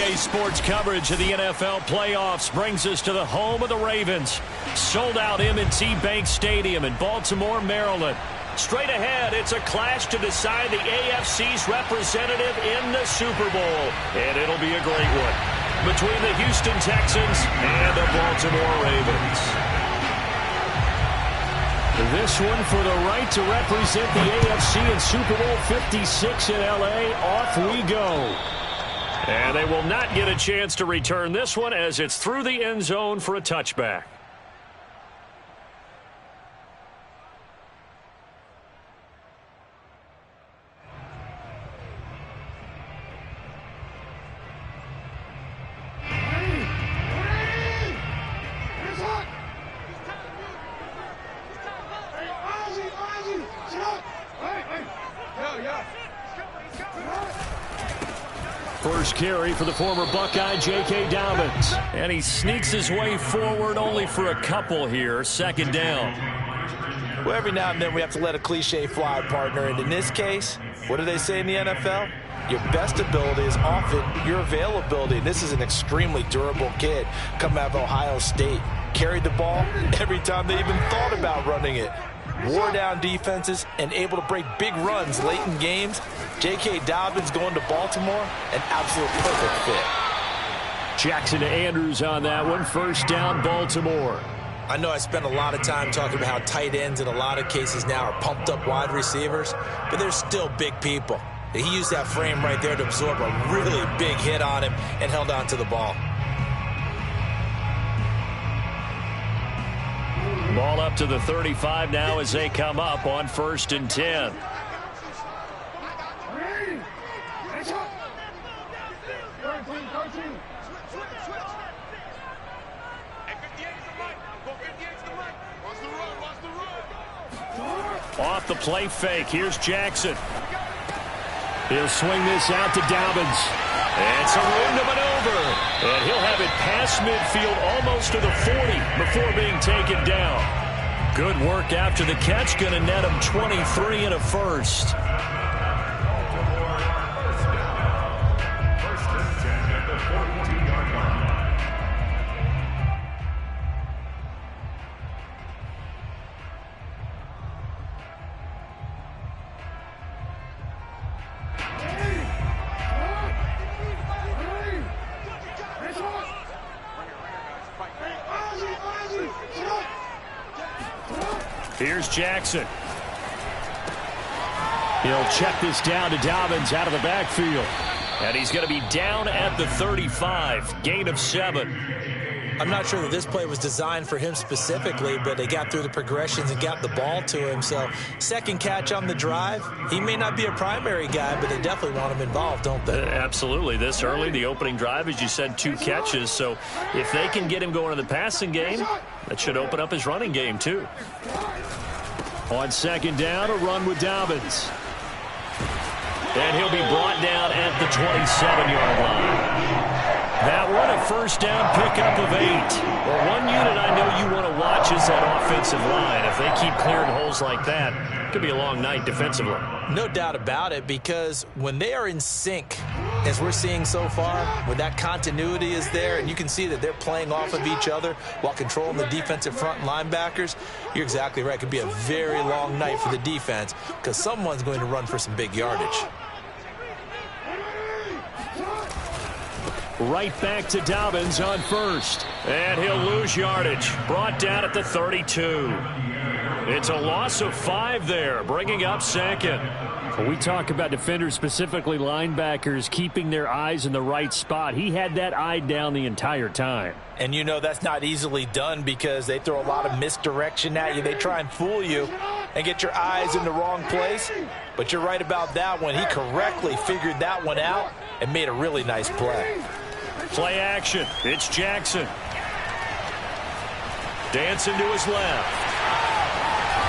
EA Sports coverage of the NFL playoffs brings us to the home of the Ravens. Sold out M&T Bank Stadium in Baltimore, Maryland. Straight ahead, it's a clash to decide the AFC's representative in the Super Bowl. And it'll be a great one between the Houston Texans and the Baltimore Ravens. This one for the right to represent the AFC in Super Bowl 56 in L.A. Off we go. And they will not get a chance to return this one as it's through the end zone for a touchback. First carry for the former Buckeye, J.K. Dobbins. And he sneaks his way forward only for a couple here. Second down. Well, every now and then we have to let a cliche fly, partner. And in this case, what do they say in the NFL? Your best ability is often your availability. And this is an extremely durable kid coming out of Ohio State. Carried the ball every time they even thought about running it. Wore down defenses and able to break big runs late in games. J.K. Dobbins going to Baltimore, an absolute perfect fit. Jackson to Andrews on that one. First down, Baltimore. I know I spent a lot of time talking about how tight ends in a lot of cases now are pumped up wide receivers, but they're still big people. He used that frame right there to absorb a really big hit on him and held on to the ball. Ball up to the 35 now as they come up on 1st and 10. Off the play fake. Here's Jackson. He'll swing this out to Dobbins. It's a room to maneuver. And he'll have it past midfield almost to the 40 before being taken down. Good work after the catch. Going to net him 23 and a first. Here's Jackson. He'll check this down to Dobbins out of the backfield. And he's going to be down at the 35. Gain of 7. I'm not sure that this play was designed for him specifically, but they got through the progressions and got the ball to him. So, second catch on the drive. He may not be a primary guy, but they definitely want him involved, don't they? Absolutely. This early, the opening drive, as you said, 2 catches. So, if they can get him going in the passing game, that should open up his running game, too. On second down, a run with Dobbins. And he'll be brought down at the 27-yard line. That one, a first down pickup of 8. Well, one unit I know you want to watch is that offensive line. If they keep clearing holes like that, it could be a long night defensively. No doubt about it, because when they are in sync, as we're seeing so far, when that continuity is there and you can see that they're playing off of each other while controlling the defensive front linebackers, you're exactly right. It could be a very long night for the defense because someone's going to run for some big yardage. Right back to Dobbins on first. And he'll lose yardage. Brought down at the 32. It's a loss of 5 there, bringing up second. When we talk about defenders, specifically linebackers, keeping their eyes in the right spot, he had that eye down the entire time. And you know that's not easily done because they throw a lot of misdirection at you. They try and fool you and get your eyes in the wrong place. But you're right about that one. He correctly figured that one out and made a really nice play. Play action. It's Jackson. Dancing to his left.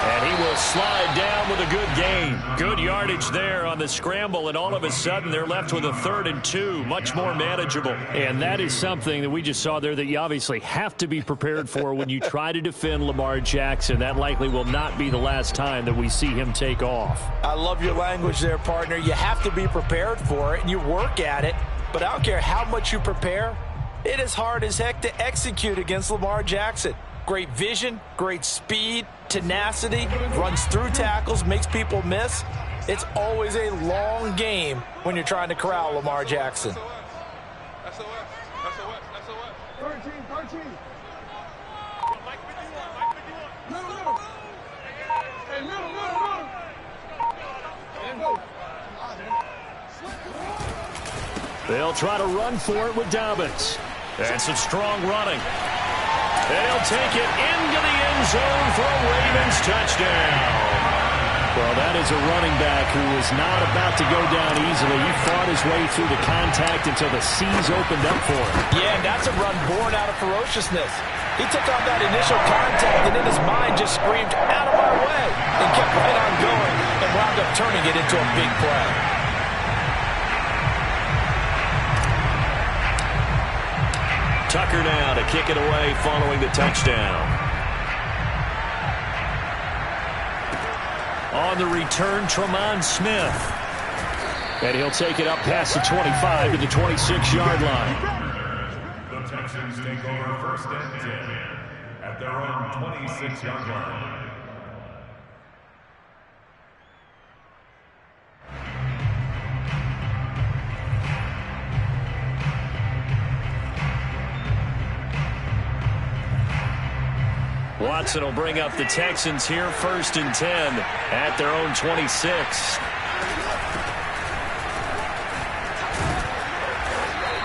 And he will slide down with a good gain. Good yardage there on the scramble, and all of a sudden they're left with a 3rd and 2, much more manageable. And that is something that we just saw there that you obviously have to be prepared for when you try to defend Lamar Jackson. That likely will not be the last time that we see him take off. I love your language there, partner. You have to be prepared for it, and you work at it. but I don't care how much you prepare, it is hard as heck to execute against Lamar Jackson. Great vision, great speed, tenacity, runs through tackles, makes people miss. It's always a long game when you're trying to corral Lamar Jackson. That's a what? 13. Middle. Hey, middle. And go. They'll try to run for it with Dobbins. And some strong running. And he'll take it into the end zone for a Ravens touchdown. Well, that is a running back who is not about to go down easily. He fought his way through the contact until the seas opened up for him. Yeah, and that's a run born out of ferociousness. He took on that initial contact, and in his mind just screamed, out of my way, and kept right on going and wound up turning it into a big play. Tucker now to kick it away following the touchdown. On the return, Tremont Smith. And he'll take it up past the 25 to the 26-yard line. The Texans take over first and 10 at their own 26-yard line. Watson will bring up the Texans here, first and 10 at their own 26.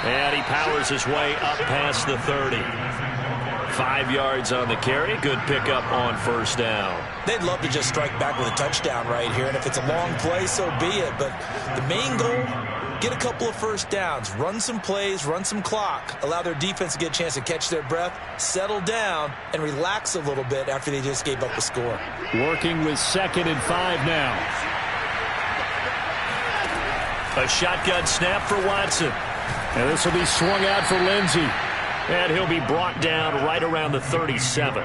And he powers his way up past the 30. 5 yards on the carry. Good pickup on first down. They'd love to just strike back with a touchdown right here, and if it's a long play, so be it. But the main goal, get a couple of first downs, run some plays, run some clock, allow their defense to get a chance to catch their breath, settle down, and relax a little bit after they just gave up a score. Working with 2nd and 5 now. A shotgun snap for Watson. And this will be swung out for Lindsey. And he'll be brought down right around the 37.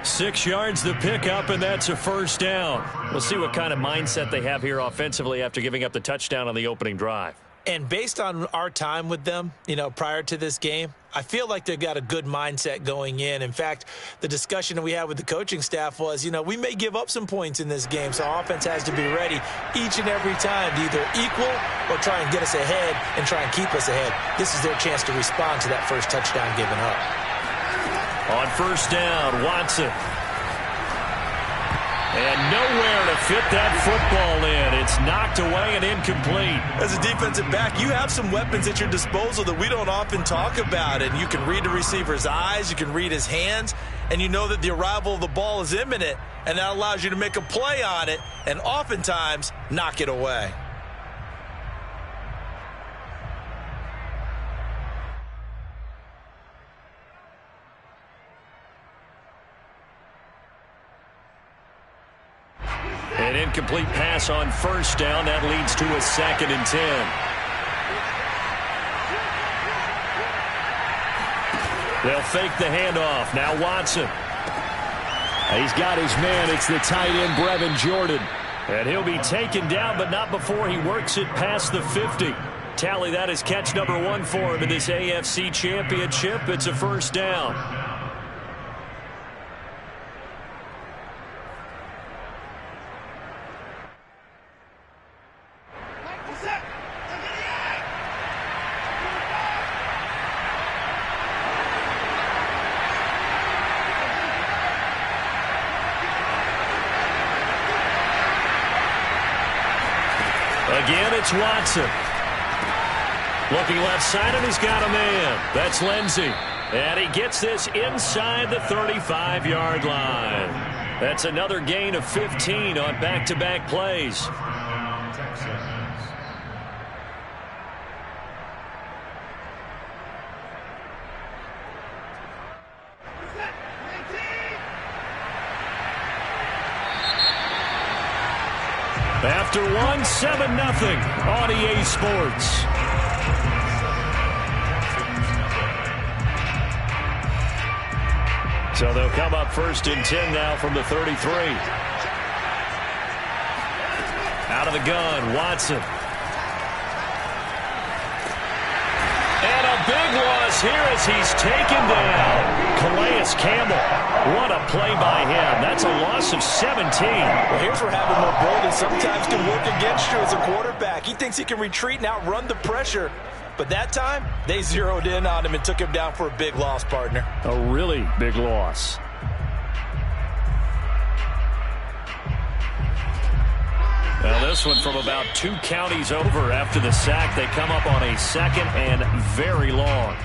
6 yards the pickup, and that's a first down. We'll see what kind of mindset they have here offensively after giving up the touchdown on the opening drive. And based on our time with them, prior to this game, I feel like they've got a good mindset going in. In fact, the discussion that we had with the coaching staff was, we may give up some points in this game, so our offense has to be ready each and every time to either equal or try and get us ahead and try and keep us ahead. This is their chance to respond to that first touchdown given up. On first down, Watson. And nowhere to fit that football in. It's knocked away and incomplete. As a defensive back, you have some weapons at your disposal that we don't often talk about. And you can read the receiver's eyes, you can read his hands, and you know that the arrival of the ball is imminent, and that allows you to make a play on it and oftentimes knock it away. An incomplete pass on first down. That leads to a 2nd and 10. They'll fake the handoff. Now Watson. He's got his man. It's the tight end, Brevin Jordan. And he'll be taken down, but not before he works it past the 50. Tally, that is catch number 1 for him in this AFC Championship. It's a first down. Again, it's Watson. Looking left side, and he's got a man. That's Lindsey. And he gets this inside the 35-yard line. That's another gain of 15 on back-to-back plays. After one, 7-0 on EA Sports. So they'll come up first and 10 now from the 33. Out of the gun, Watson. big loss here as he's taken down. Calais Campbell, what a play by him. That's a loss of 17. Well, here's where having mobility sometimes can work against you as a quarterback. He thinks he can retreat and outrun the pressure. But that time, they zeroed in on him and took him down for a big loss, partner. A really big loss. Well, this one from about 2 counties over after the sack. They come up on a 2nd and very long.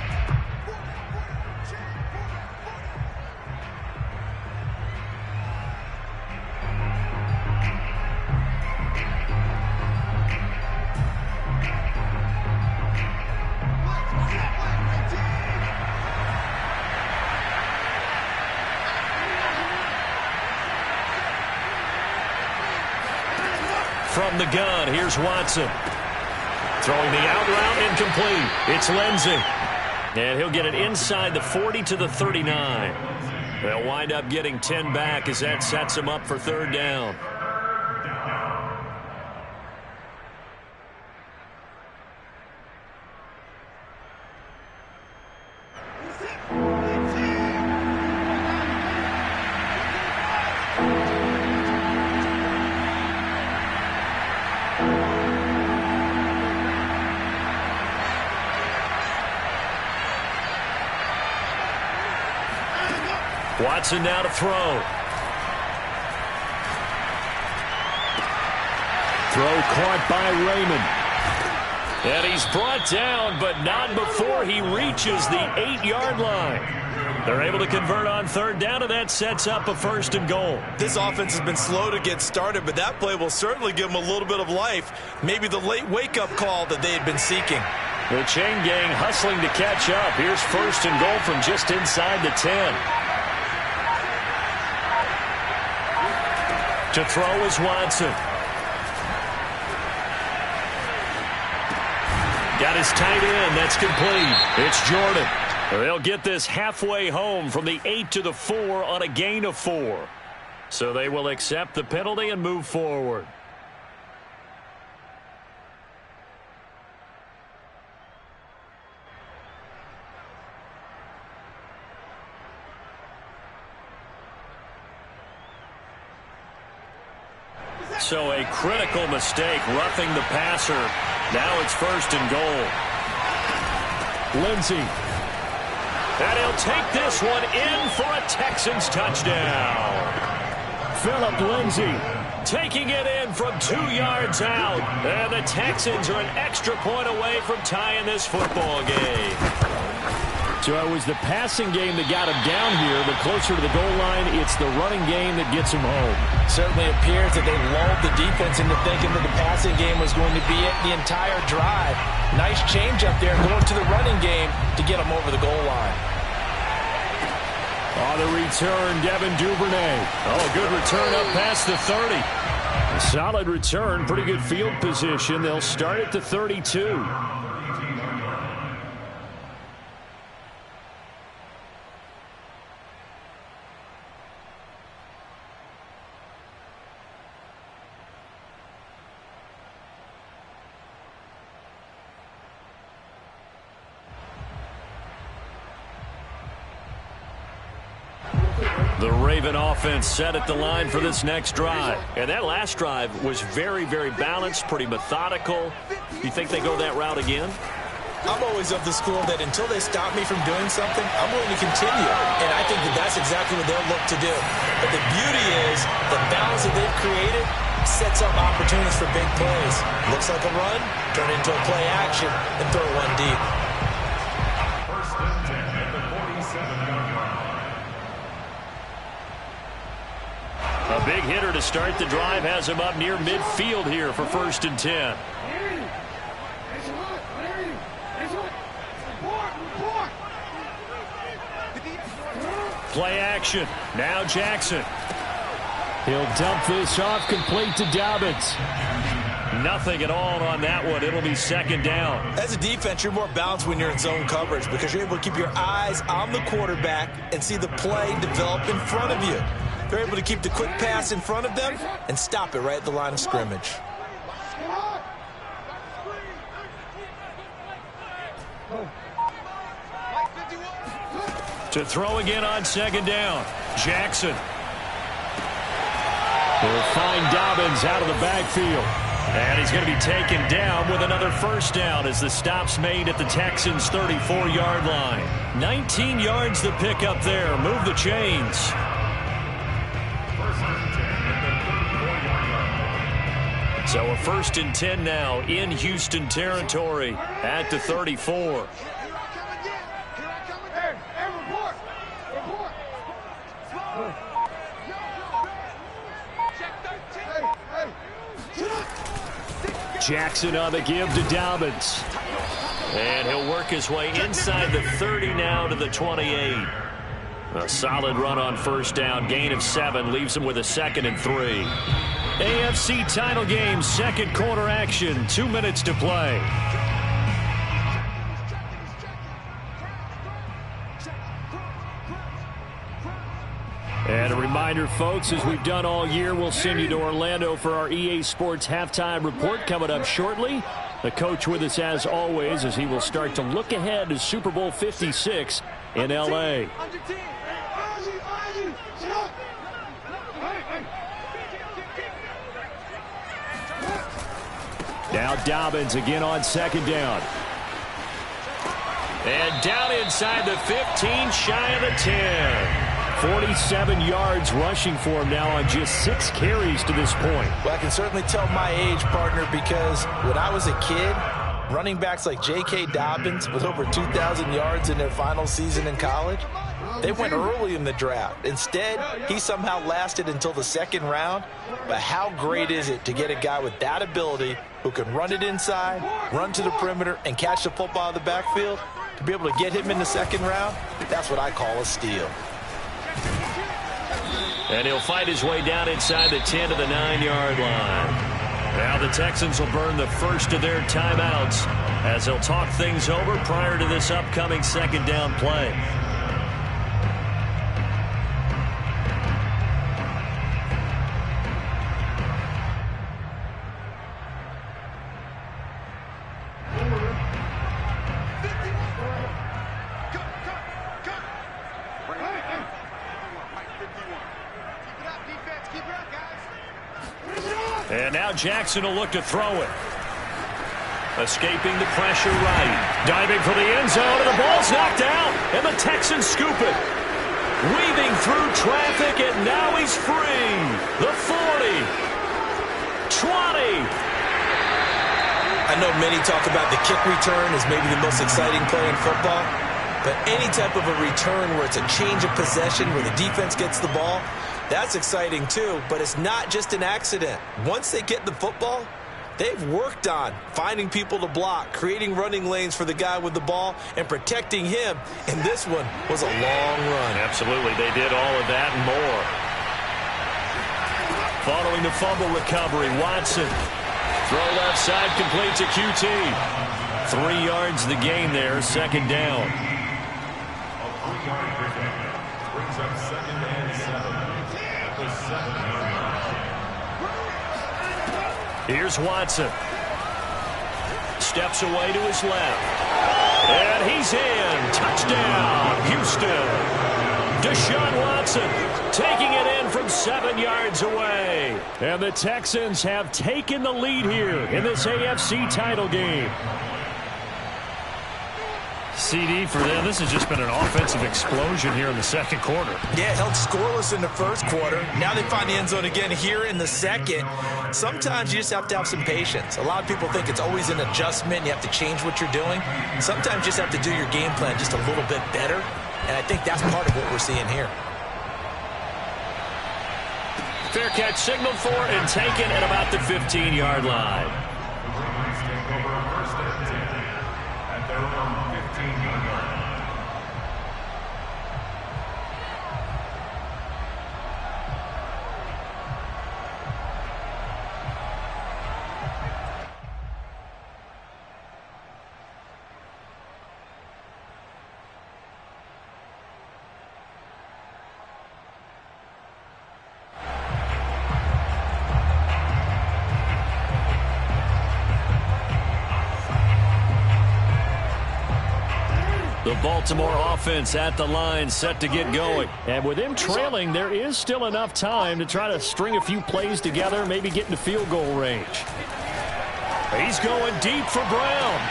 From the gun, here's Watson. Throwing the out route, incomplete. It's Lindsey. And he'll get it inside the 40 to the 39. They'll wind up getting 10 back as that sets them up for 3rd down. Watson now to throw. Throw caught by Raymond. And he's brought down, but not before he reaches the 8-yard line. They're able to convert on 3rd down, and that sets up a 1st and goal. This offense has been slow to get started, but that play will certainly give them a little bit of life. Maybe the late wake-up call that they had been seeking. The chain gang hustling to catch up. Here's 1st and goal from just inside the 10. To throw is Watson. Got his tight end. That's complete. It's Jordan. They'll get this halfway home from the 8 to the 4 on a gain of 4. So they will accept the penalty and move forward. So a critical mistake, roughing the passer. Now it's 1st and goal. Lindsey. And he'll take this one in for a Texans touchdown. Phillip Lindsay taking it in from 2 yards out. And the Texans are an extra point away from tying this football game. So it was the passing game that got him down here, but closer to the goal line, it's the running game that gets him home. Certainly appears that they lulled the defense into thinking that the passing game was going to be it the entire drive. Nice change up there going to the running game to get them over the goal line. On the return, Devin Duvernay. Oh, good return up past the 30. A solid return, pretty good field position. They'll start at the 32. The Raven offense set at the line for this next drive. And that last drive was very, very balanced, pretty methodical. You think they go that route again? I'm always of the school that until they stop me from doing something, I'm going to continue. And I think that that's exactly what they'll look to do. But the beauty is the balance that they've created sets up opportunities for big plays. Looks like a run, turn it into a play action, and throw one deep. 1st and 10 at the 47-yard line. A big hitter to start the drive has him up near midfield here for 1st and 10. Play action. Now Jackson. He'll dump this off, complete to Dobbins. Nothing at all on that one. It'll be 2nd down. As a defense, you're more balanced when you're in zone coverage because you're able to keep your eyes on the quarterback and see the play develop in front of you. They're able to keep the quick pass in front of them and stop it right at the line of scrimmage. To throw again on second down. Jackson. He'll find Dobbins out of the backfield. And he's going to be taken down with another first down as the stop's made at the Texans' 34-yard line. 19 yards to pick up there. Move the chains. So a 1st and 10 now in Houston territory at the 34. Jackson on the give to Dobbins. And he'll work his way inside the 30 now to the 28. A solid run on first down. Gain of 7 leaves him with a 2nd and 3. AFC title game, second quarter action. 2 minutes to play. And a reminder, folks, as we've done all year, we'll send you to Orlando for our EA Sports halftime report coming up shortly. The coach with us as always as he will start to look ahead to Super Bowl 56 in L.A. Now Dobbins again on second down. And down inside the 15, shy of the 10. 47 yards rushing for him now on just 6 carries to this point. Well, I can certainly tell my age, partner, because when I was a kid, running backs like J.K. Dobbins with over 2,000 yards in their final season in college, they went early in the draft. Instead, he somehow lasted until the 2nd round. But how great is it to get a guy with that ability who can run it inside, run to the perimeter, and catch the football in the backfield? To be able to get him in the 2nd round, that's what I call a steal. And he'll fight his way down inside the 10 to the 9-yard line. Now the Texans will burn the first of their timeouts as they'll talk things over prior to this upcoming 2nd down play. And now Jackson will look to throw it. Escaping the pressure right. Diving for the end zone, and the ball's knocked out. And the Texans scoop it. Weaving through traffic, and now he's free. The 40. 20. I know many talk about the kick return as maybe the most exciting play in football. But any type of a return where it's a change of possession, where the defense gets the ball, that's exciting too, but it's not just an accident. Once they get the football, they've worked on finding people to block, creating running lanes for the guy with the ball, and protecting him. And this one was a long run. Absolutely, they did all of that and more. Following the fumble recovery, Watson. Throw left side, complete to QT. 3 yards the gain there, 2nd down. A 3-yard pickup brings up 2nd and 7 at the 7-yard line. Here's Watson. Steps away to his left. And he's in. Touchdown, Houston. Deshaun Watson taking it in from 7 yards away. And the Texans have taken the lead here in this AFC title game. CD for them. This has just been an offensive explosion here in the 2nd quarter. Yeah, held scoreless in the 1st quarter. Now they find the end zone again here in the 2nd. Sometimes you just have to have some patience. A lot of people think it's always an adjustment. You have to change what you're doing. Sometimes you just have to do your game plan just a little bit better. And I think that's part of what we're seeing here. Fair catch signaled for and taken at about the 15-yard line. The Ravens take over 1st and 10 at their own 15-yard line. The Baltimore offense at the line, set to get going. And with him trailing, there is still enough time to try to string a few plays together, maybe get into field goal range. He's going deep for Brown.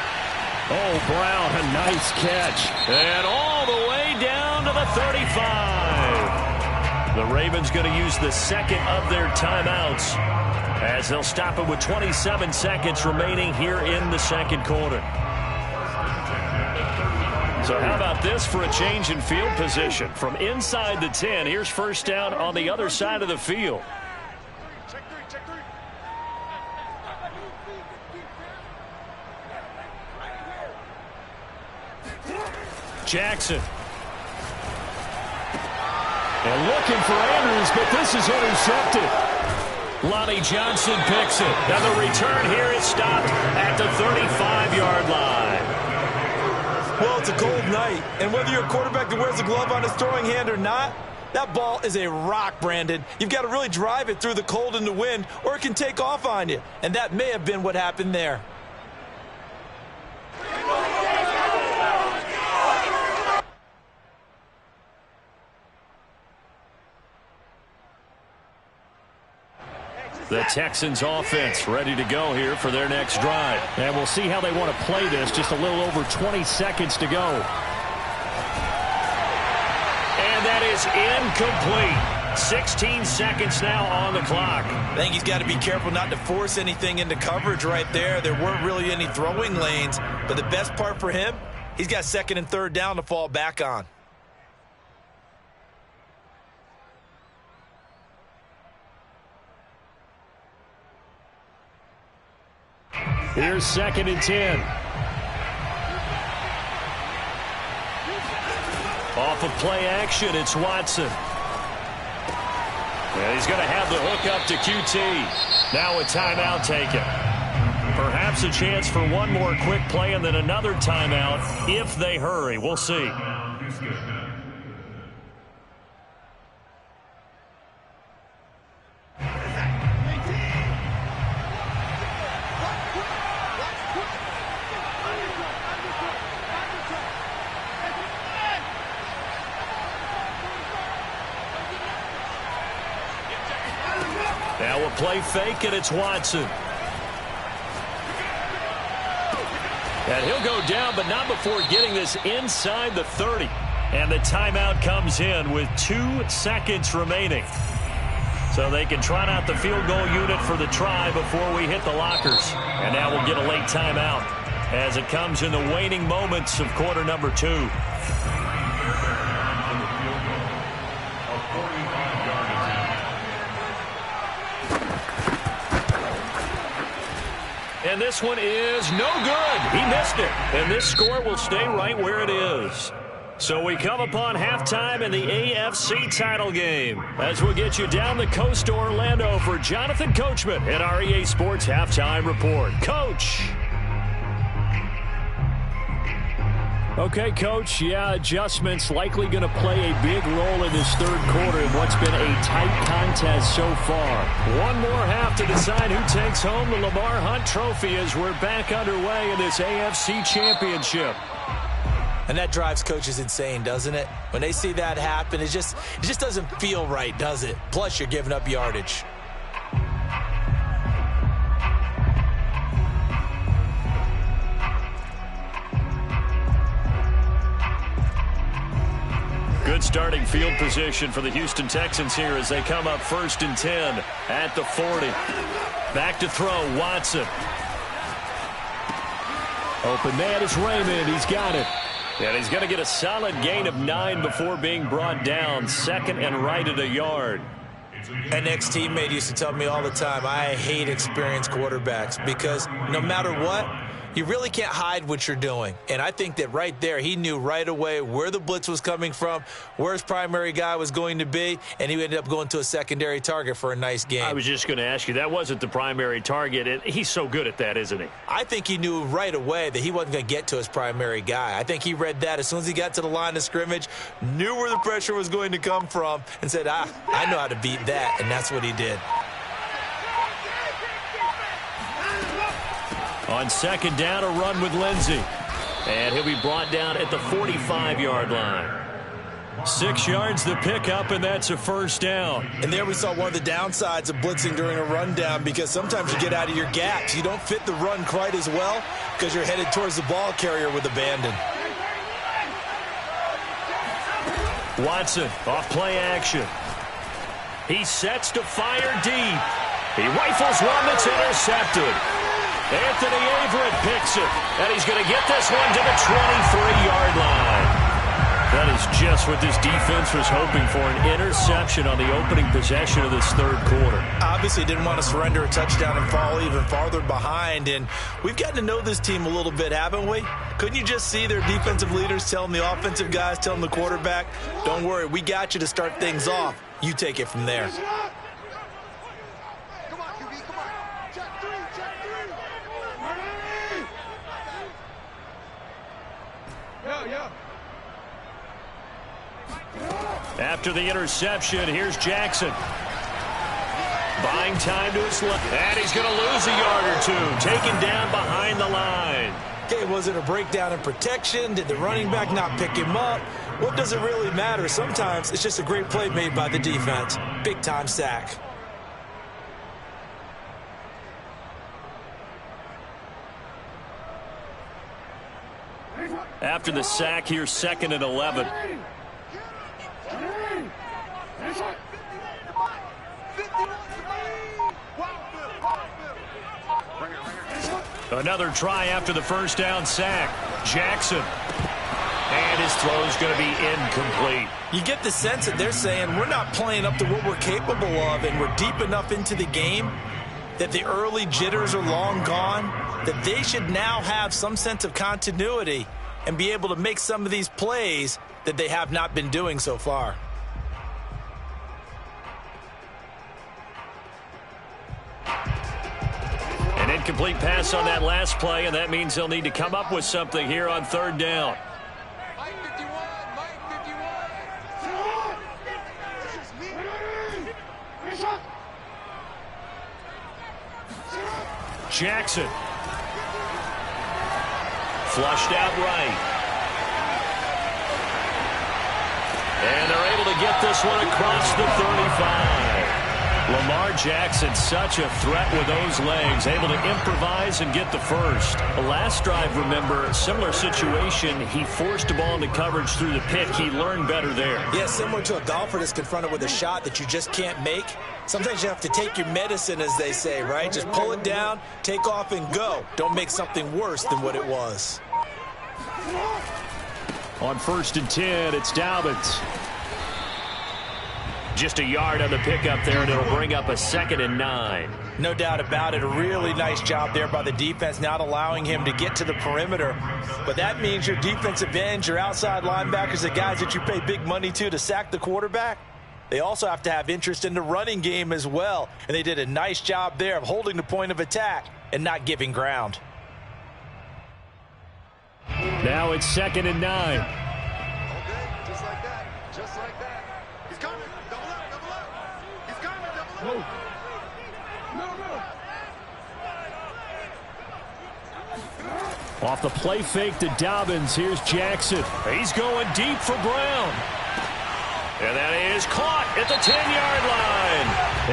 Oh, Brown, a nice catch. And all the way down to the 35. The Ravens going to use the second of their timeouts as they'll stop it with 27 seconds remaining here in the second quarter. So how about this for a change in field position? From inside the 10, here's first down on the other side of the field. Check three. Jackson. And looking for Andrews, but this is intercepted. Lonnie Johnson picks it. Now the return here is stopped at the 35-yard line. Well, it's a cold night, and whether you're a quarterback that wears a glove on his throwing hand or not, that ball is a rock, Brandon. You've got to really drive it through the cold and the wind, or it can take off on you. And that may have been what happened there. The Texans offense ready to go here for their next drive. And we'll see how they want to play this. Just a little over 20 seconds to go. And that is incomplete. 16 seconds now on the clock. I think he's got to be careful not to force anything into coverage right there. There weren't really any throwing lanes. But the best part for him, he's got second and third down to fall back on. Here's second and 10. Off of play action, it's Watson. And he's going to have the hook up to QT. Now a timeout taken. Perhaps a chance for one more quick play and then another timeout if they hurry. We'll see. Now a play fake, and it's Watson. And he'll go down, but not before getting this inside the 30. And the timeout comes in with 2 seconds remaining. So they can trot out the field goal unit for the try before we hit the lockers. And now we'll get a late timeout as it comes in the waning moments of quarter number 2. And this one is no good. He missed it. And this score will stay right where it is. So we come upon halftime in the AFC title game as we get you down the coast to Orlando for Jonathan Coachman at our EA Sports Halftime Report. Coach. Okay, Coach, yeah, adjustments likely going to play a big role in this third quarter in what's been a tight contest so far. One more half to decide who takes home the Lamar Hunt Trophy as we're back underway in this AFC Championship. And that drives coaches insane, doesn't it? When they see that happen, it just doesn't feel right, does it? Plus, you're giving up yardage. Good starting field position for the Houston Texans here as they come up 1st and 10 at the 40. Back to throw, Watson. Open man is Raymond. He's got it. And he's going to get a solid gain of 9 before being brought down. Second and right at a yard. An ex-teammate used to tell me all the time, I hate experienced quarterbacks because no matter what, you really can't hide what you're doing. And I think that right there, he knew right away where the blitz was coming from, where his primary guy was going to be, and he ended up going to a secondary target for a nice game. I was just going to ask you, that wasn't the primary target. He's so good at that, isn't he? I think he knew right away that he wasn't going to get to his primary guy. I think he read that as soon as he got to the line of scrimmage, knew where the pressure was going to come from, and said, I know how to beat that, and that's what he did. On second down, a run with Lindsey. And he'll be brought down at the 45-yard line. 6 yards the pickup, and that's a first down. And there we saw one of the downsides of blitzing during a rundown, because sometimes you get out of your gaps. You don't fit the run quite as well because you're headed towards the ball carrier with abandon. Watson off play action. He sets to fire deep. He rifles one that's intercepted. Anthony Averett picks it, and he's going to get this one to the 23-yard line. That is just what this defense was hoping for, an interception on the opening possession of this third quarter. Obviously didn't want to surrender a touchdown and fall even farther behind, and we've gotten to know this team a little bit, haven't we? Couldn't you just see their defensive leaders telling the offensive guys, telling the quarterback, don't worry, we got you to start things off. You take it from there. Come on, QB, come on. Check three. Yeah. After the interception, here's Jackson. Buying time to his left. And he's going to lose a yard or two. Taken down behind the line. Okay, was it a breakdown in protection? Did the running back not pick him up? What does it really matter? Sometimes it's just a great play made by the defense. Big-time sack. After the sack, here's 2nd and 11. Another try after the first down sack. Jackson. And his throw's going to be incomplete. You get the sense that they're saying we're not playing up to what we're capable of, and we're deep enough into the game that the early jitters are long gone, that they should now have some sense of continuity and be able to make some of these plays that they have not been doing so far. An incomplete pass on that last play, and that means they'll need to come up with something here on third down. Mike 51. Jackson. Flushed out right. And they're able to get this one across the 35. Lamar Jackson, such a threat with those legs, able to improvise and get the first. The last drive, remember, similar situation. He forced the ball into coverage through the pick. He learned better there. Yeah, similar to a golfer that's confronted with a shot that you just can't make. Sometimes you have to take your medicine, as they say, right? Just pull it down, take off, and go. Don't make something worse than what it was. On 1st and 10, it's Dobbins. Just a yard on the pickup there, and it'll bring up a 2nd and 9. No doubt about it. A really nice job there by the defense, not allowing him to get to the perimeter. But that means your defensive ends, your outside linebackers, the guys that you pay big money to sack the quarterback, they also have to have interest in the running game as well. And they did a nice job there of holding the point of attack and not giving ground. Now it's 2nd and 9. Okay, just like that. Just like that. He's coming. Double up. He's coming. Double up. Off the play fake to Dobbins, here's Jackson. He's going deep for Brown. And that is caught at the 10-yard line.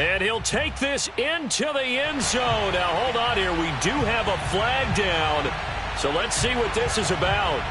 And he'll take this into the end zone. Now, hold on here. We do have a flag down. So let's see what this is about.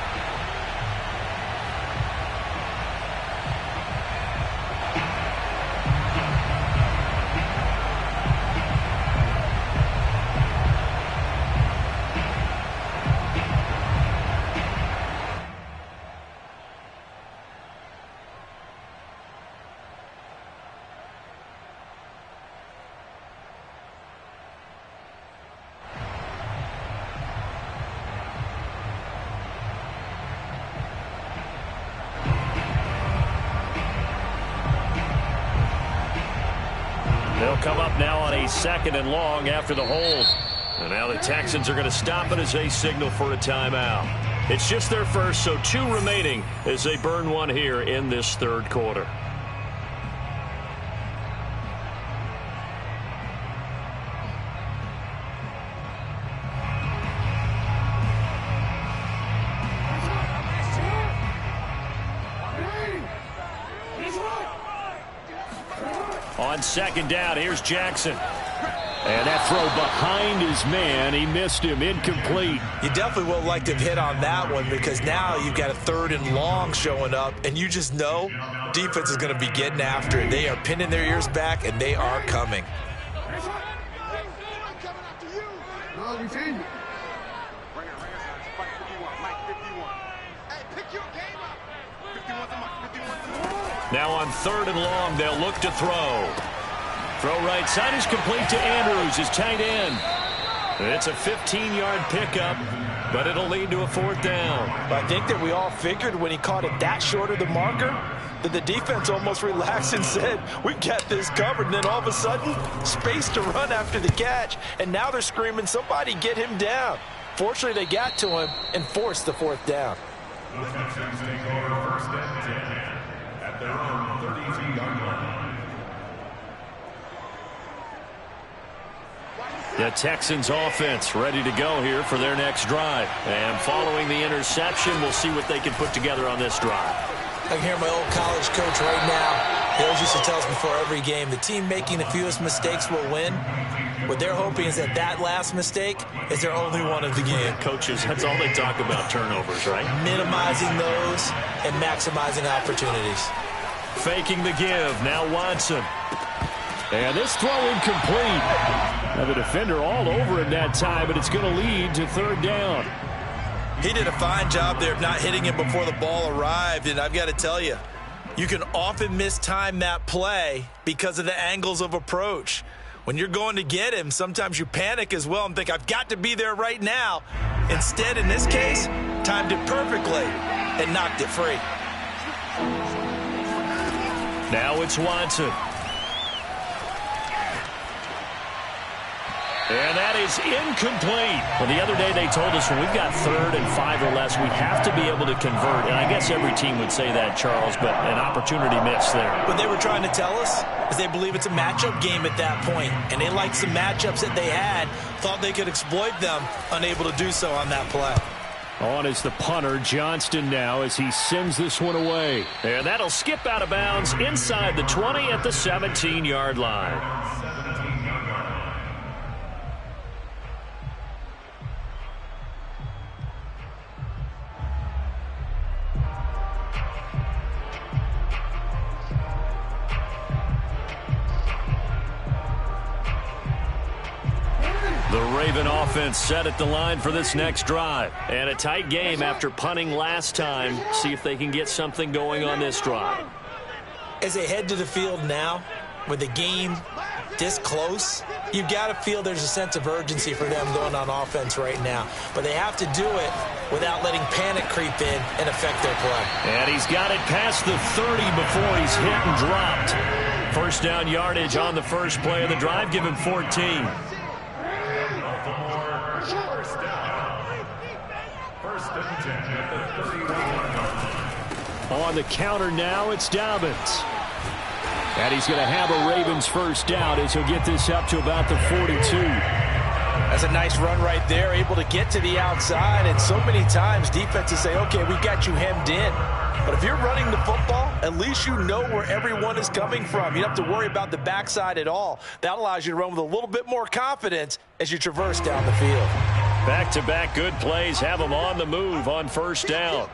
They'll come up now on a 2nd and long after the hold. And now the Texans are going to stop it as they signal for a timeout. It's just their first, so 2 remaining as they burn one here in this third quarter. On second down, here's Jackson. And that throw behind his man, he missed him, incomplete. You definitely would like to have hit on that one because now you've got a 3rd and long showing up, and you just know defense is going to be getting after it. They are pinning their ears back, and they are coming. Now on 3rd and long, they'll look to throw. Throw right side is complete to Andrews, his tight end. It's a 15-yard pickup, but it'll lead to a 4th down. But I think that we all figured when he caught it that short of the marker that the defense almost relaxed and said, we got this covered. And then all of a sudden, space to run after the catch. And now they're screaming, somebody get him down. Fortunately, they got to him and forced the 4th down. The Texans take over 1st and 10 at their own 32-yard line. The Texans offense ready to go here for their next drive. And following the interception, we'll see what they can put together on this drive. I can hear my old college coach right now. He always used to tell us before every game, the team making the fewest mistakes will win. What they're hoping is that that last mistake is their only one of the game. Coaches, that's all they talk about, turnovers, right? Minimizing those and maximizing opportunities. Faking the give. Now Watson. And this throw incomplete. Now the defender all over him that time, but it's going to lead to 3rd down. He did a fine job there of not hitting him before the ball arrived, and I've got to tell you, you can often mistime that play because of the angles of approach. When you're going to get him, sometimes you panic as well and think, I've got to be there right now. Instead, in this case, timed it perfectly and knocked it free. Now it's Watson. And that is incomplete. Well, the other day they told us when we've got 3rd and 5 or less, we have to be able to convert. And I guess every team would say that, Charles, but an opportunity missed there. What they were trying to tell us is they believe it's a matchup game at that point, and they liked some matchups that they had, thought they could exploit them, unable to do so on that play. On is the punter, Johnston now, as he sends this one away. And that'll skip out of bounds inside the 20 at the 17-yard line. The Raven offense set at the line for this next drive. And a tight game after punting last time. See if they can get something going on this drive. As they head to the field now, with the game this close, you've got to feel there's a sense of urgency for them going on offense right now. But they have to do it without letting panic creep in and affect their play. And he's got it past the 30 before he's hit and dropped. 1st down yardage on the first play of the drive. Give him 14. On the counter now, it's Dobbins. And he's going to have a Ravens 1st down as he'll get this up to about the 42. That's a nice run right there, able to get to the outside. And so many times defenses say, okay, we got you hemmed in. But if you're running the football, at least you know where everyone is coming from. You don't have to worry about the backside at all. That allows you to run with a little bit more confidence as you traverse down the field. Back-to-back good plays have them on the move on 1st down.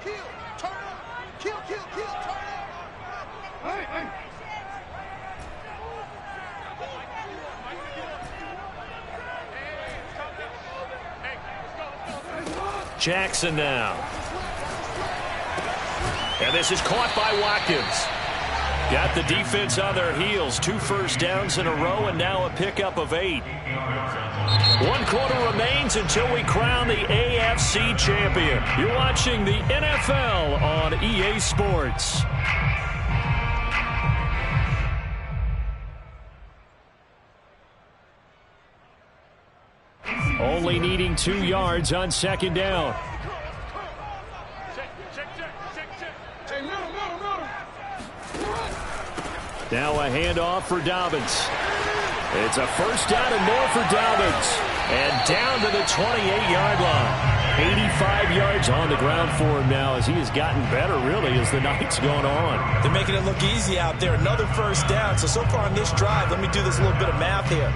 Jackson now. And this is caught by Watkins. Got the defense on their heels. 2 1st downs in a row and now a pickup of 8. 1 quarter remains until we crown the AFC champion. You're watching the NFL on EA Sports. Only needing 2 yards on 2nd down. Now a handoff for Dobbins. It's a first down and more for Dobbins. And down to the 28-yard line. 85 yards on the ground for him now as he has gotten better, really, as the night's gone on. They're making it look easy out there. Another first down. So far on this drive, let me do this little bit of math here.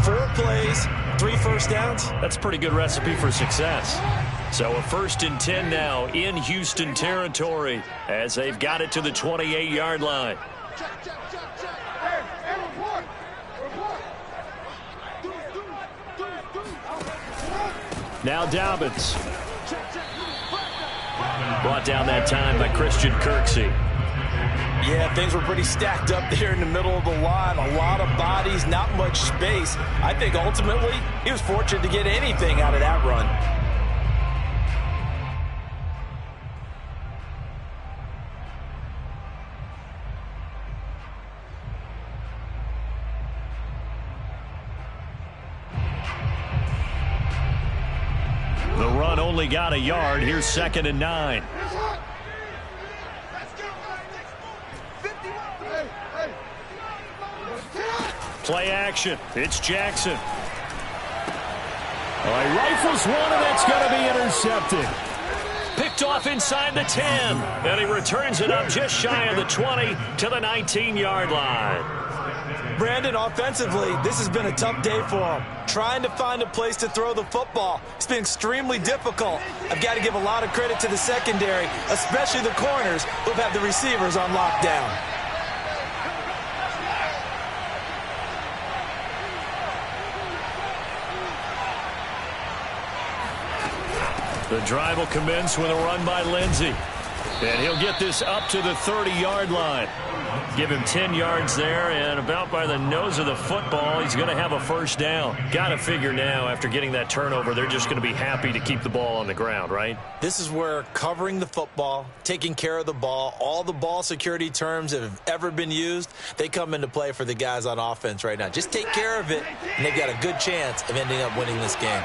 4 plays, 3 first downs. That's a pretty good recipe for success. So a 1st and 10 now in Houston territory as they've got it to the 28-yard line. Now Dobbins. Brought down that time by Christian Kirksey. Yeah, things were pretty stacked up there in the middle of the line. A lot of bodies, not much space. I think ultimately he was fortunate to get anything out of that run. The run only got a yard. Here's 2nd and 9. Play action. It's Jackson. Rifles one, and that's going to be intercepted. Picked off inside the 10. And he returns it up just shy of the 20 to the 19-yard line. Brandon, offensively, this has been a tough day for him. Trying to find a place to throw the football. It's been extremely difficult. I've got to give a lot of credit to the secondary, especially the corners who've had the receivers on lockdown. The drive will commence with a run by Lindsey. And he'll get this up to the 30-yard line. Give him 10 yards there, and about by the nose of the football, he's going to have a first down. Got to figure now, after getting that turnover, they're just going to be happy to keep the ball on the ground, right? This is where covering the football, taking care of the ball, all the ball security terms that have ever been used, they come into play for the guys on offense right now. Just take care of it, and they've got a good chance of ending up winning this game.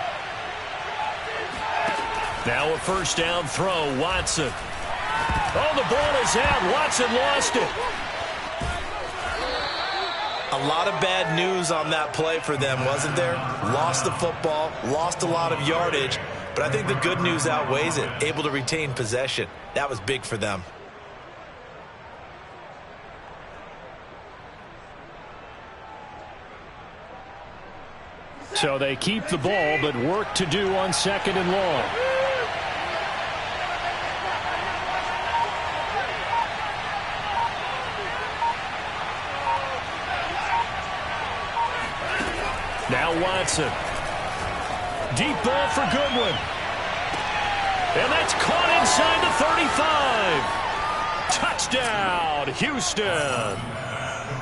Now a first down throw, Watson. Oh, the ball is out. Watson lost it. A lot of bad news on that play for them, wasn't there? Lost the football, lost a lot of yardage, but I think the good news outweighs it. Able to retain possession. That was big for them. So they keep the ball, but work to do on 2nd and long. Now Watson. Deep ball for Goodwin. And that's caught inside the 35. Touchdown, Houston.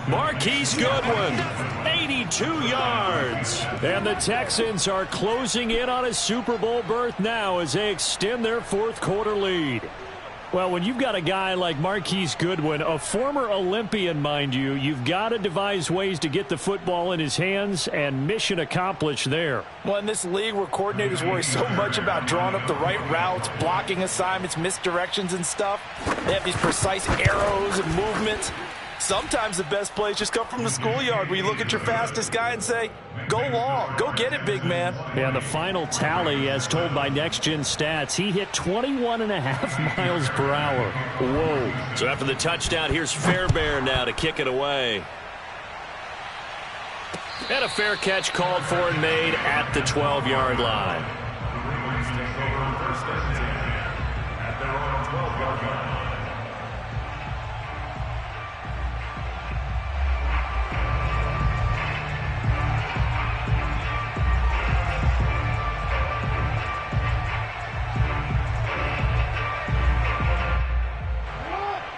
Marquise Goodwin, 82 yards. And the Texans are closing in on a Super Bowl berth now as they extend their 4th quarter lead. Well, when you've got a guy like Marquise Goodwin, a former Olympian, mind you, you've got to devise ways to get the football in his hands, and mission accomplished there. Well, in this league where coordinators worry so much about drawing up the right routes, blocking assignments, misdirections and stuff, they have these precise arrows and movements. Sometimes the best plays just come from the schoolyard where you look at your fastest guy and say, go long, go get it, big man. Yeah, the final tally, as told by Next Gen Stats, he hit 21.5 miles per hour. Whoa. So after the touchdown, here's Fairbairn now to kick it away. And a fair catch called for and made at the 12-yard line. At their own 12-yard line.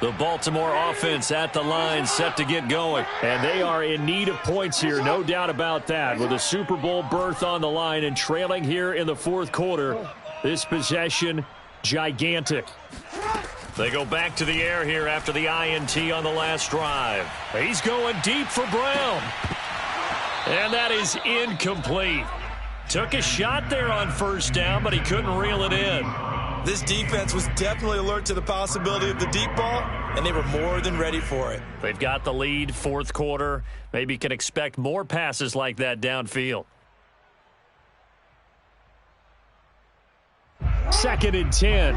The Baltimore offense at the line, set to get going. And they are in need of points here, no doubt about that. With a Super Bowl berth on the line and trailing here in the 4th quarter, this possession, gigantic. They go back to the air here after the INT on the last drive. He's going deep for Brown. And that is incomplete. Took a shot there on first down, but he couldn't reel it in. This defense was definitely alert to the possibility of the deep ball, and they were more than ready for it. They've got the lead, fourth quarter. Maybe can expect more passes like that downfield. 2nd and 10.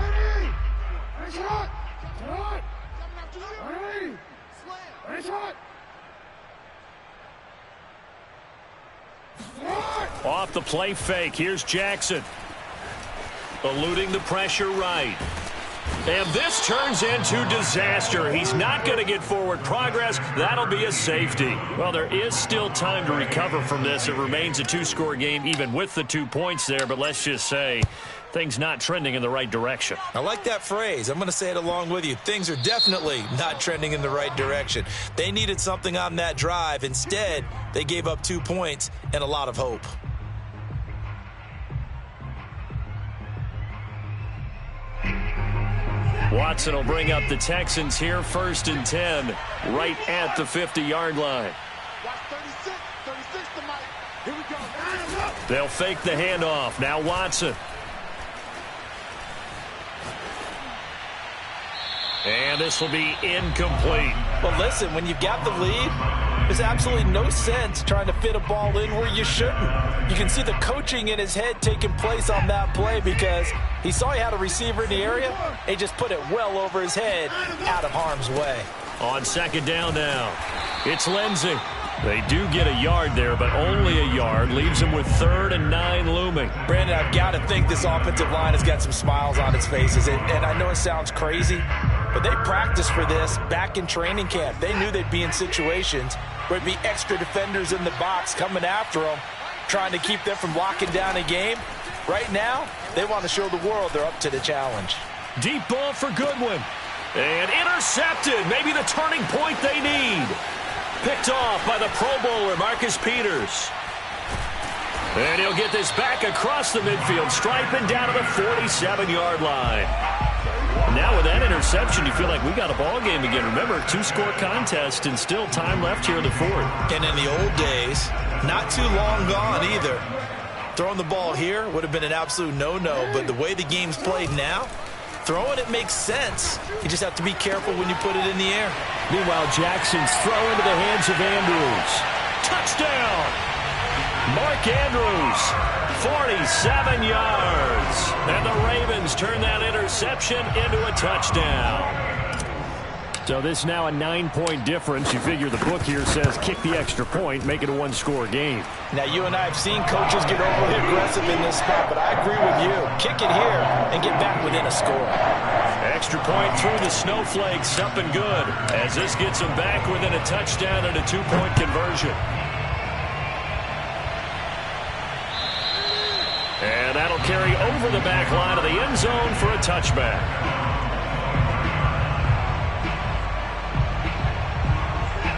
Off the play fake. Here's Jackson. Eluding the pressure right. And this turns into disaster. He's not going to get forward progress. That'll be a safety. Well, there is still time to recover from this. It remains a 2-score game even with the 2 points there. But let's just say things not trending in the right direction. I like that phrase. I'm going to say it along with you. Things are definitely not trending in the right direction. They needed something on that drive. Instead, they gave up 2 points and a lot of hope. Watson will bring up the Texans here, 1st and 10, right at the 50-yard line. They'll fake the handoff. Now Watson. And this will be incomplete. Well, listen, when you've got the lead, there's absolutely no sense trying to fit a ball in where you shouldn't. You can see the coaching in his head taking place on that play because he saw he had a receiver in the area. He just put it well over his head, out of harm's way. On 2nd down now, it's Lindsey. They do get a yard there, but only a yard. Leaves them with 3rd and 9 looming. Brandon, I've got to think this offensive line has got some smiles on its faces. And I know it sounds crazy, but they practiced for this back in training camp. They knew they'd be in situations where there'd be extra defenders in the box coming after them, trying to keep them from locking down a game. Right now, they want to show the world they're up to the challenge. Deep ball for Goodwin. And intercepted. Maybe the turning point they need. Picked off by the Pro Bowler, Marcus Peters. And he'll get this back across the midfield stripe and down to the 47-yard line. Now with that interception, you feel like we got a ball game again. Remember, 2-score contest and still time left here in the 4th. And in the old days, not too long gone either. Throwing the ball here would have been an absolute no-no, but the way the game's played now, throwing it makes sense. You just have to be careful when you put it in the air. Meanwhile, Jackson's throw into the hands of Andrews. Touchdown! Mark Andrews, 47 yards. And the Ravens turn that interception into a touchdown. So this now a 9-point difference. You figure the book here says kick the extra point, make it a 1-score game. Now, you and I have seen coaches get overly aggressive in this spot, but I agree with you. Kick it here and get back within a score. Extra point through the snowflakes, up and good, as this gets them back within a touchdown and a 2-point conversion. And that'll carry over the back line of the end zone for a touchback.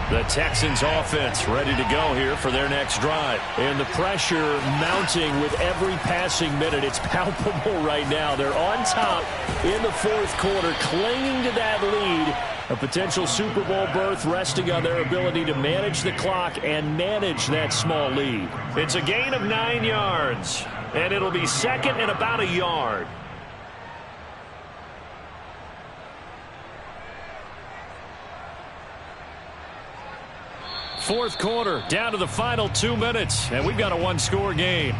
The Texans offense ready to go here for their next drive. And the pressure mounting with every passing minute. It's palpable right now. They're on top in the 4th quarter, clinging to that lead. A potential Super Bowl berth resting on their ability to manage the clock and manage that small lead. It's a gain of 9 yards, and it'll be 2nd and about a yard. Fourth quarter, down to the final 2 minutes, and we've got a 1-score game.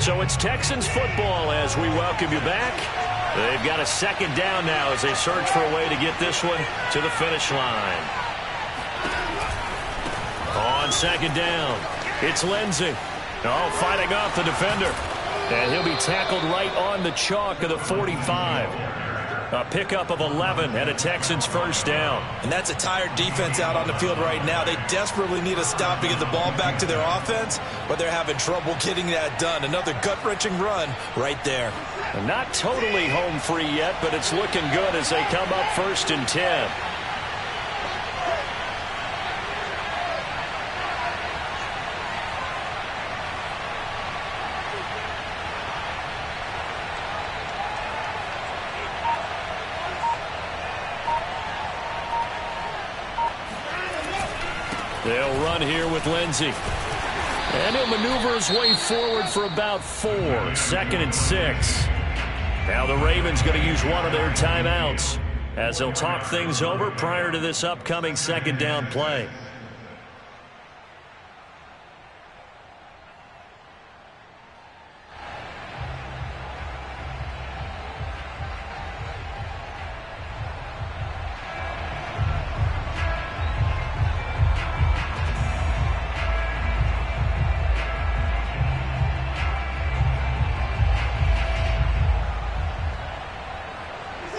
So it's Texans football as we welcome you back. They've got a 2nd down now as they search for a way to get this one to the finish line. On 2nd down, it's Lindsey. Oh, fighting off the defender. And he'll be tackled right on the chalk of the 45. A pickup of 11 and a Texans 1st down. And that's a tired defense out on the field right now. They desperately need a stop to get the ball back to their offense, but they're having trouble getting that done. Another gut-wrenching run right there. And not totally home free yet, but it's looking good as they come up 1st and 10. They'll run here with Lindsey. And he'll maneuver his way forward for about 4. 2nd and 6. Now the Ravens going to use one of their timeouts as they'll talk things over prior to this upcoming 2nd down play.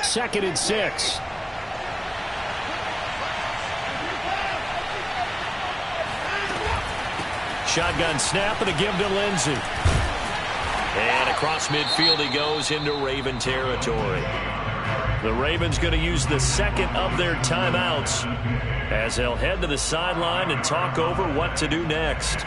Second and 6. Shotgun snap and a give to Lindsey. And across midfield he goes into Raven territory. The Ravens going to use the 2nd of their timeouts as they'll head to the sideline and talk over what to do next.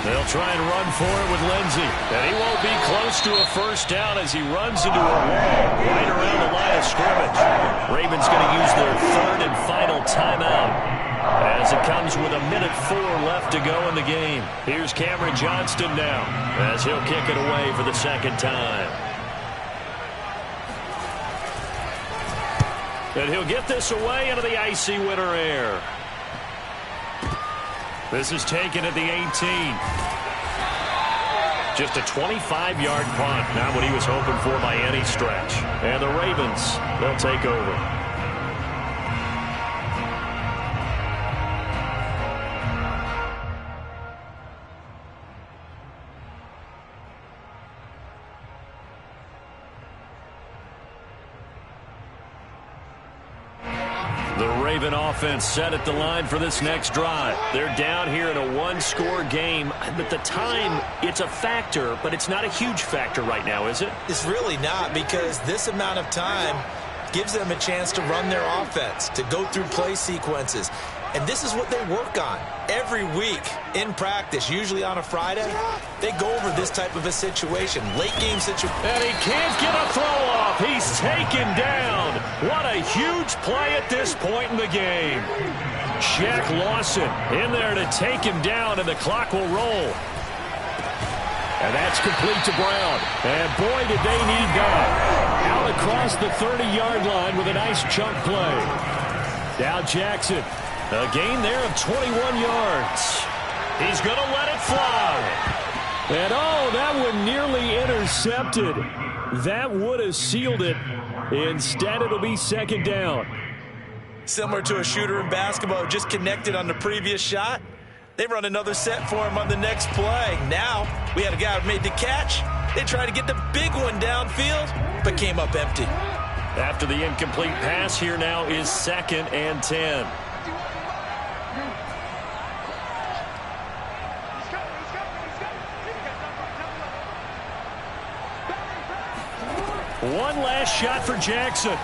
They'll try and run for it with Lindsey. And he won't be close to a first down as he runs into a wall right around the line of scrimmage. Ravens going to use their 3rd and final timeout as it comes with 1:04 left to go in the game. Here's Cameron Johnston now as he'll kick it away for the 2nd time. And he'll get this away into the icy winter air. This is taken at the 18. Just a 25-yard punt. Not what he was hoping for by any stretch. And the Ravens, they'll take over. The Raven offense set at the line for this next drive. They're down here in a 1-score game. At the time, it's a factor, but it's not a huge factor right now, is it? It's really not, because this amount of time gives them a chance to run their offense, to go through play sequences. And this is what they work on every week in practice, usually on a Friday. They go over this type of a situation, late game situation. And he can't get a throw off. He's taken down. What a huge play at this point in the game. Shaq Lawson in there to take him down, and the clock will roll. And that's complete to Brown. And boy, did they need that. Out across the 30-yard line with a nice chunk play. Now Jackson. A gain there of 21 yards. He's going to let it fly. And oh, that one nearly intercepted. That would have sealed it. Instead, it'll be 2nd down. Similar to a shooter in basketball who just connected on the previous shot. They run another set for him on the next play. Now, we had a guy who made the catch. They tried to get the big one downfield, but came up empty. After the incomplete pass, here now is 2nd and 10. One last shot for Jackson.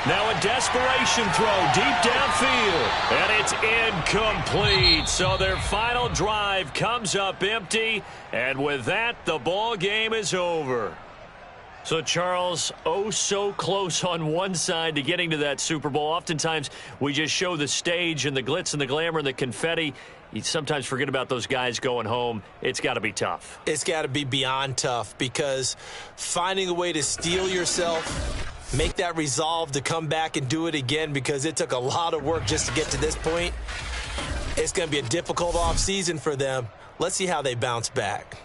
Now a desperation throw deep downfield. And it's incomplete. So their final drive comes up empty. And with that, the ball game is over. So, Charles, oh so close on one side to getting to that Super Bowl. Oftentimes, we just show the stage and the glitz and the glamour and the confetti. You sometimes forget about those guys going home. It's got to be tough. It's got to be beyond tough, because finding a way to steel yourself, make that resolve to come back and do it again, because it took a lot of work just to get to this point. It's going to be a difficult offseason for them. Let's see how they bounce back.